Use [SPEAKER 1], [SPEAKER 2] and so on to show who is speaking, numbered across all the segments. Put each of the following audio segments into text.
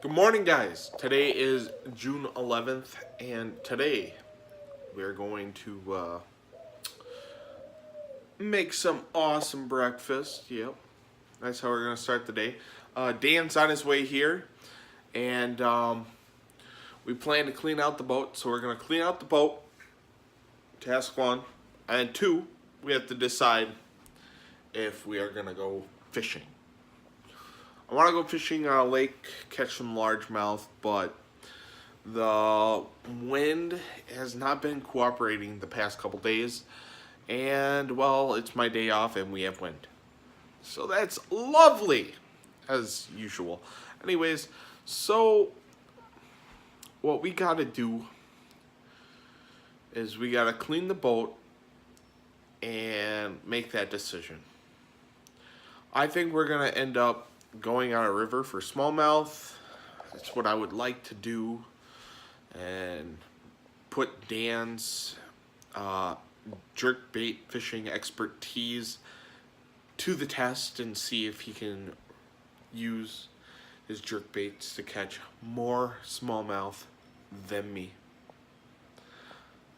[SPEAKER 1] Good morning, guys. Today is June 11th, and today we're going to make some awesome breakfast. Yep, that's how we're going to start the day. Dan's on his way here, and we plan to clean out the boat. So we're going to clean out the boat, task one. And two, we have to decide if we are going to go fishing. I want to go fishing on a lake, catch some largemouth, but the wind has not been cooperating the past couple days. And, well, it's my day off and we have wind. So that's lovely, as usual. Anyways, so what we got to do is we got to clean the boat and make that decision. I think we're going to end up going on a river for smallmouth. That's what I would like to do, and put Dan's jerk bait fishing expertise to the test and see if he can use his jerk baits to catch more smallmouth than me.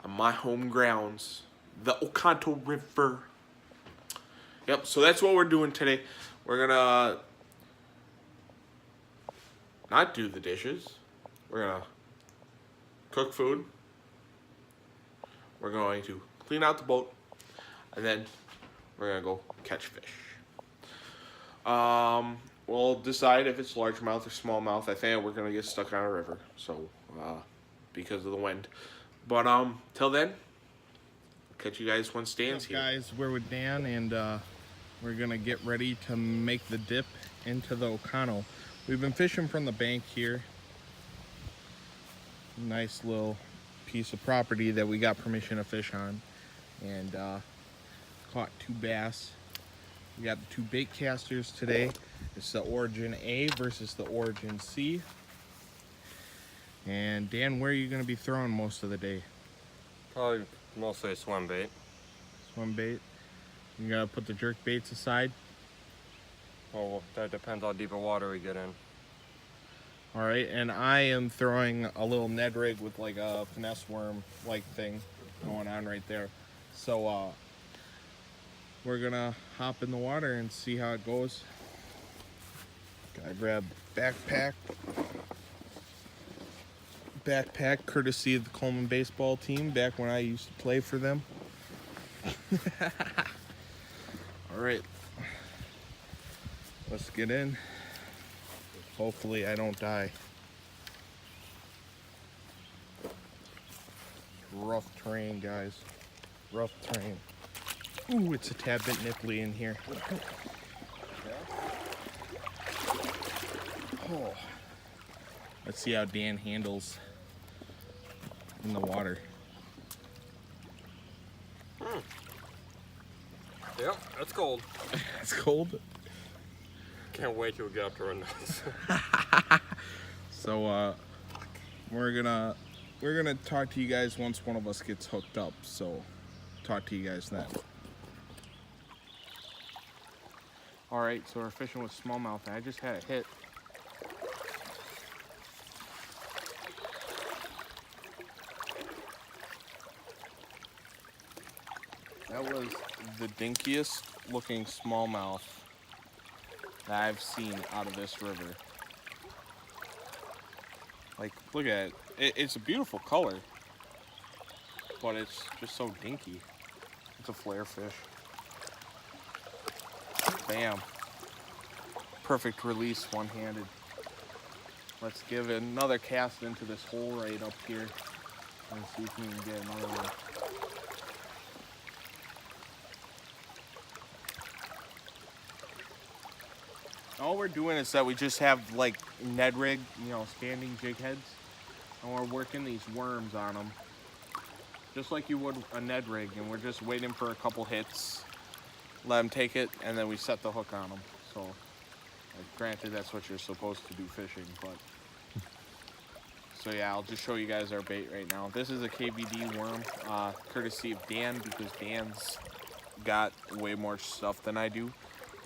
[SPEAKER 1] On my home grounds, the Oconto River. Yep, so that's what we're doing today. We're gonna not do the dishes. We're gonna cook food. We're going to clean out the boat, and then we're gonna go catch fish. We'll decide if it's largemouth or smallmouth. I think we're gonna get stuck on a river, so because of the wind. But till then, catch you guys once Dan's here.
[SPEAKER 2] Guys, we're with Dan, and we're gonna get ready to make the dip into the Oconto. We've been fishing from the bank here. Nice little piece of property that we got permission to fish on, and caught 2 bass. We got the 2 bait casters today. It's the Origin A versus the Origin C. And Dan, where are you gonna be throwing most of the day?
[SPEAKER 3] Probably mostly a swim bait.
[SPEAKER 2] Swim bait. You gotta put the jerk baits aside.
[SPEAKER 3] Well, that depends how deep of water we get in.
[SPEAKER 2] All right, and I am throwing a little Ned rig with like a finesse worm like thing going on right there. So we're gonna hop in the water and see how it goes. Gotta grab backpack courtesy of the Coleman baseball team back when I used to play for them. All right, let's get in. Hopefully I don't die. Rough terrain, guys. Rough terrain. Ooh, it's a tad bit nipply in here. Oh. Let's see how Dan handles in the water.
[SPEAKER 3] Yep, that's cold.
[SPEAKER 2] It's cold.
[SPEAKER 3] Can't wait till we get up to our nuts.
[SPEAKER 2] So we're gonna talk to you guys once one of us gets hooked up. So talk to you guys then. All right, so we're fishing with smallmouth, and I just had a hit. That was the dinkiest looking smallmouth that I've seen out of this river. Like, look at it. It's a beautiful color, but it's just so dinky. It's a flare fish. Bam. Perfect release, one-handed. Let's give it another cast into this hole right up here and see if we can get another one. All we're doing is that we just have like Ned rig, standing jig heads, and we're working these worms on them, just like you would a Ned rig, and we're just waiting for a couple hits, let them take it, and then we set the hook on them. So, granted, that's what you're supposed to do fishing, but so yeah, I'll just show you guys our bait right now. This is a KVD worm, courtesy of Dan, because Dan's got way more stuff than I do.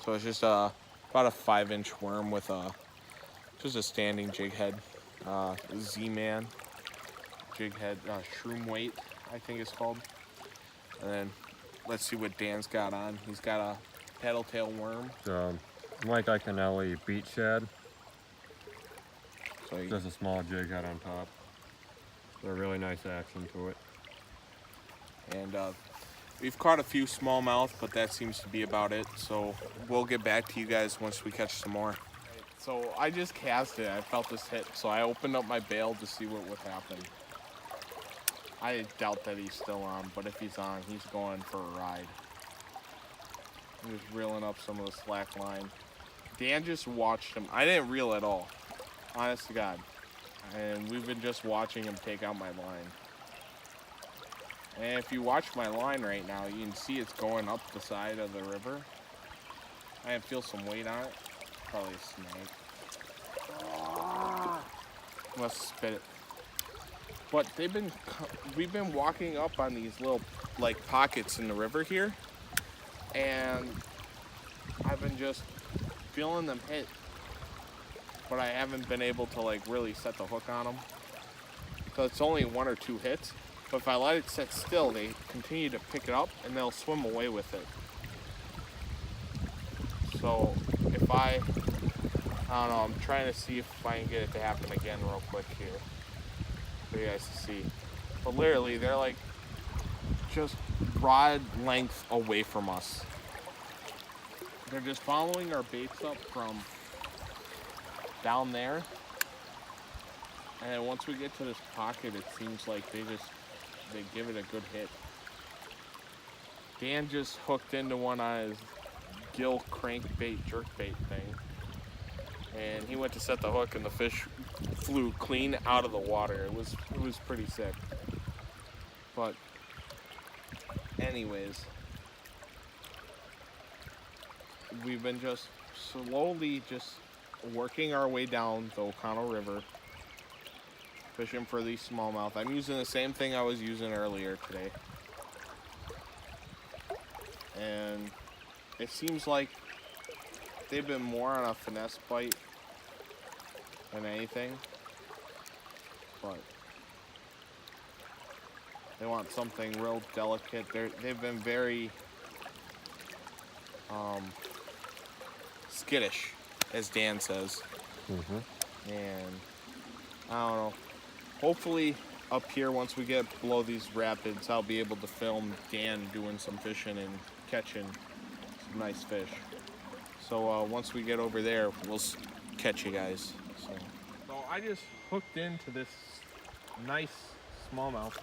[SPEAKER 2] So it's just about a 5-inch worm with a Just a standing jig head. Z-Man jig head, shroom weight, I think it's called. And then let's see what Dan's got on. He's got a paddle tail worm.
[SPEAKER 3] So, Mike Iconelli beach shad.
[SPEAKER 2] So
[SPEAKER 3] Just a small jig head on top. A really nice action to it.
[SPEAKER 2] and we've caught a few smallmouth, but that seems to be about it. So we'll get back to you guys once we catch some more. So I just cast it. I felt this hit, so I opened up my bail to see what would happen. I doubt that he's still on, but if he's on, he's going for a ride. He was reeling up some of the slack line. Dan just watched him. I didn't reel at all, honest to God. And we've been just watching him take out my line. And if you watch my line right now, you can see it's going up the side of the river. I feel some weight on it. Probably a snake. Must spit it. But we've been walking up on these little like pockets in the river here, and I've been just feeling them hit, but I haven't been able to like really set the hook on them. So it's only 1 or 2 hits, but if I let it sit still, they continue to pick it up and they'll swim away with it. So if I don't know, I'm trying to see if I can get it to happen again real quick here for you guys to see. But literally, they're like just rod length away from us. They're just following our baits up from down there. And then once we get to this pocket, it seems like they give it a good hit. Dan just hooked into one on his gill crankbait jerkbait thing. And he went to set the hook and the fish flew clean out of the water. It was pretty sick. But anyways, we've been just slowly just working our way down the Oconto River, fishing for these smallmouth. I'm using the same thing I was using earlier today. And it seems like they've been more on a finesse bite than anything, but they want something real delicate. They've been very skittish, as Dan says. And I don't know. Hopefully up here, once we get below these rapids, I'll be able to film Dan doing some fishing and catching some nice fish. So once we get over there, we'll catch you guys. So I just hooked into this nice smallmouth.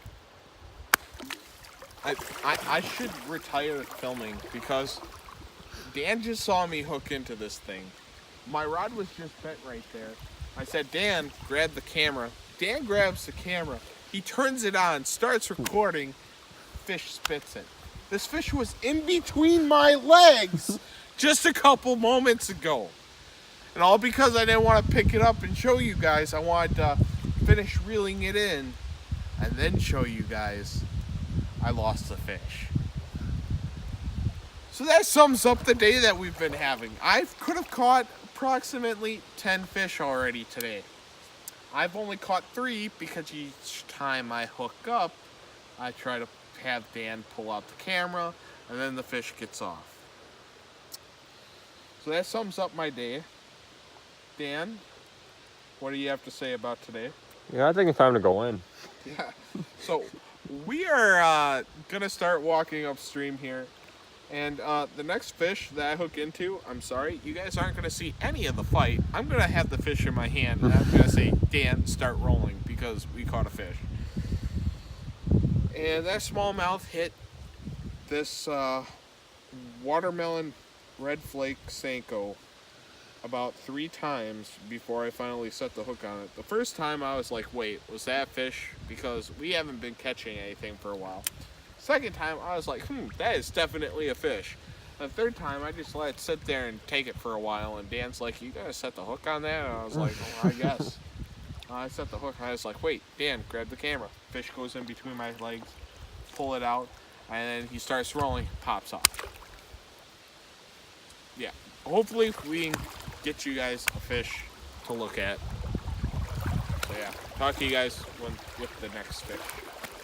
[SPEAKER 2] I should retire filming because Dan just saw me hook into this thing. My rod was just bent right there. I said, Dan, grab the camera. Dan grabs the camera. He turns it on, starts recording. Fish spits it. This fish was in between my legs just a couple moments ago. And all because I didn't want to pick it up and show you guys. I wanted to finish reeling it in and then show you guys I lost the fish. So that sums up the day that we've been having. I could have caught approximately 10 fish already today. I've only caught 3 because each time I hook up, I try to have Dan pull out the camera and then the fish gets off. So that sums up my day. Dan, what do you have to say about today?
[SPEAKER 3] Yeah, I think it's time to go in.
[SPEAKER 2] Yeah. So we are gonna start walking upstream here, and the next fish that I hook into, I'm sorry, you guys aren't gonna see any of the fight. I'm gonna have the fish in my hand, and I'm gonna say, Dan, start rolling because we caught a fish. And that smallmouth hit this watermelon red flake Senko about 3 times before I finally set the hook on it. The first time I was like, wait, was that fish? Because we haven't been catching anything for a while. Second time I was like, that is definitely a fish. The third time I just let it sit there and take it for a while, and Dan's like, you gotta set the hook on that? And I was like, I guess. I set the hook and I was like, wait, Dan, grab the camera. Fish goes in between my legs, pull it out, and then he starts rolling, pops off. Yeah, hopefully we can get you guys a fish to look at. So yeah, talk to you guys with the next fish.